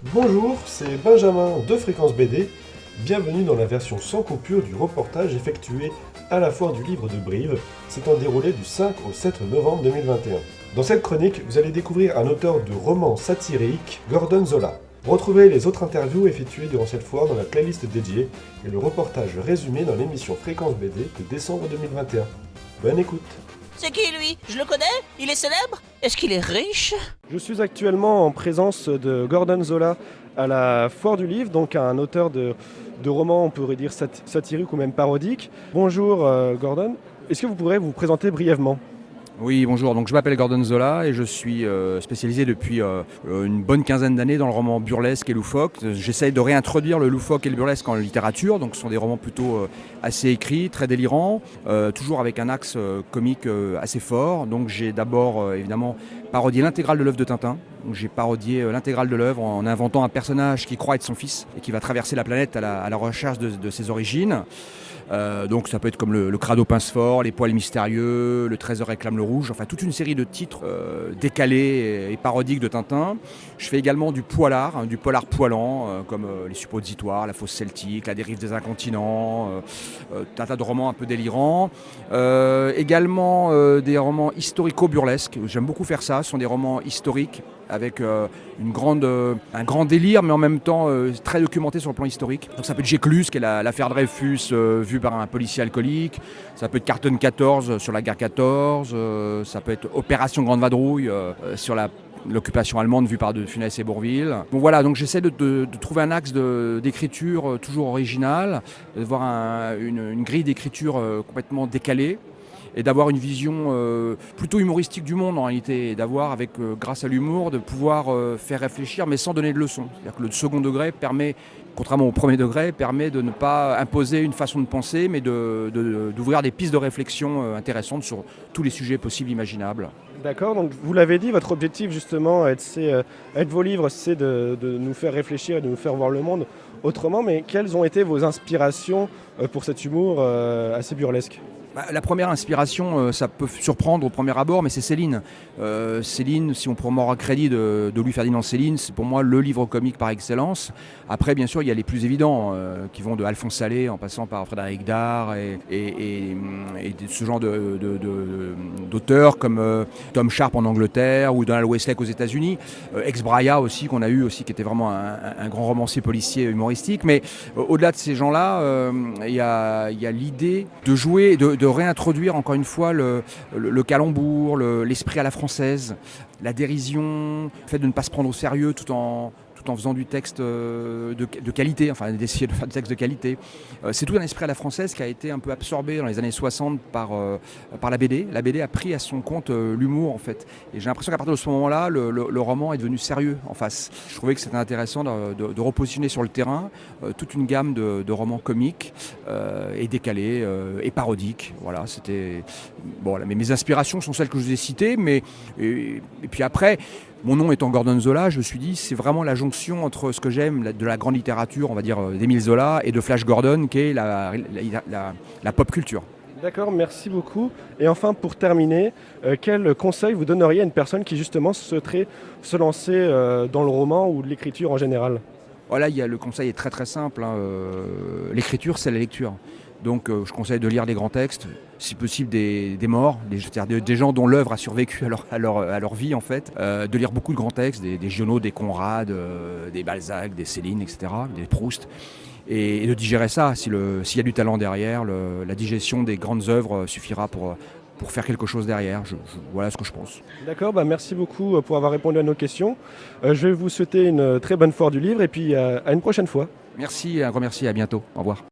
Bonjour, c'est Benjamin de Fréquence BD. Bienvenue dans la version sans coupure du reportage effectué à la Foire du Livre de Brive, s'étant déroulé du 5 au 7 novembre 2021. Dans cette chronique, vous allez découvrir un auteur de romans satiriques, Gordon Zola. Retrouvez les autres interviews effectuées durant cette foire dans la playlist dédiée et le reportage résumé dans l'émission Fréquence BD de décembre 2021. Bonne écoute. C'est qui lui? Je le connais? Il est célèbre? Est-ce qu'il est riche? Je suis actuellement en présence de Gordon Zola à la Foire du Livre, donc un auteur de romans, on pourrait dire satiriques ou même parodiques. Bonjour Gordon, est-ce que vous pourrez vous présenter brièvement ? Oui, bonjour. Donc, je m'appelle Gordon Zola et je suis spécialisé depuis une bonne quinzaine d'années dans le roman burlesque et loufoque. J'essaye de réintroduire le loufoque et le burlesque en littérature. Donc, ce sont des romans plutôt assez écrits, très délirants, toujours avec un axe comique assez fort. Donc, j'ai d'abord évidemment parodié l'intégrale de l'œuvre de Tintin. Donc, j'ai parodié l'intégrale de l'œuvre en inventant un personnage qui croit être son fils et qui va traverser la planète à la recherche de ses origines. Donc ça peut être comme le Crado pince fort, les poils mystérieux, le trésor réclame le rouge, enfin toute une série de titres décalés et parodiques de Tintin. Je fais également du polar, du polar poilant, comme les suppositoires, la fosse celtique, la dérive des incontinents, un tas de romans un peu délirants. Également des romans historico-burlesques, j'aime beaucoup faire ça, ce sont des romans historiques avec un grand délire, mais en même temps très documenté sur le plan historique. Donc ça peut être Géclus, qui est l'affaire Dreyfus vue par un policier alcoolique. Ça peut être Carton 14 sur la guerre 14. Ça peut être Opération Grande Vadrouille sur l'occupation allemande vue par De Funès et Bourvil. Bon voilà, donc j'essaie de trouver un axe d'écriture toujours original, de voir une grille d'écriture complètement décalée, et d'avoir une vision plutôt humoristique du monde en réalité, et d'avoir grâce à l'humour, de pouvoir faire réfléchir mais sans donner de leçons. C'est-à-dire que le second degré permet, contrairement au premier degré, permet de ne pas imposer une façon de penser, mais d'ouvrir des pistes de réflexion intéressantes sur tous les sujets possibles imaginables. D'accord, donc vous l'avez dit, votre objectif justement avec vos livres, c'est de nous faire réfléchir et de nous faire voir le monde autrement, mais quelles ont été vos inspirations pour cet humour assez burlesque ? La première inspiration, ça peut surprendre au premier abord, mais c'est Céline. Céline, si on prend mort à crédit de Louis-Ferdinand Céline, c'est pour moi le livre comique par excellence. Après, bien sûr, il y a les plus évidents, qui vont de Alphonse Allais en passant par Frédéric Dard et ce genre d'auteurs comme Tom Sharp en Angleterre ou Donald Westlake aux États-Unis. Ex Braya aussi, qu'on a eu aussi, qui était vraiment un grand romancier policier humoristique. Mais au-delà de ces gens-là, il y a l'idée de jouer, de réintroduire encore une fois le calembour, l'esprit à la française, la dérision, le fait de ne pas se prendre au sérieux tout en faisant du texte de qualité, enfin d'essayer de faire du texte de qualité. C'est tout un esprit à la française qui a été un peu absorbé dans les années 60 par la BD. La BD a pris à son compte l'humour en fait. Et j'ai l'impression qu'à partir de ce moment-là, le roman est devenu sérieux en face. Je trouvais que c'était intéressant de repositionner sur le terrain toute une gamme de romans comiques et décalés et parodiques. Voilà, c'était... Bon, mais mes inspirations sont celles que je vous ai citées, et puis après... Mon nom étant Gordon Zola, je me suis dit c'est vraiment la jonction entre ce que j'aime de la grande littérature, on va dire d'Émile Zola, et de Flash Gordon, qui est la pop culture. D'accord, merci beaucoup. Et enfin, pour terminer, quel conseil vous donneriez à une personne qui justement souhaiterait se lancer dans le roman ou l'écriture en général ? Voilà, le conseil est très très simple. L'écriture, c'est la lecture. Donc je conseille de lire des grands textes, si possible des morts, c'est-à-dire des gens dont l'œuvre a survécu à leur vie en fait, de lire beaucoup de grands textes, des Giono, des Conrad, des Balzac, des Céline, etc., des Proust, et de digérer ça. S'il y a du talent derrière, la digestion des grandes œuvres suffira pour faire quelque chose derrière. Voilà ce que je pense. D'accord, merci beaucoup pour avoir répondu à nos questions. Je vais vous souhaiter une très bonne foire du livre et puis à une prochaine fois. Merci, un grand merci, à bientôt. Au revoir.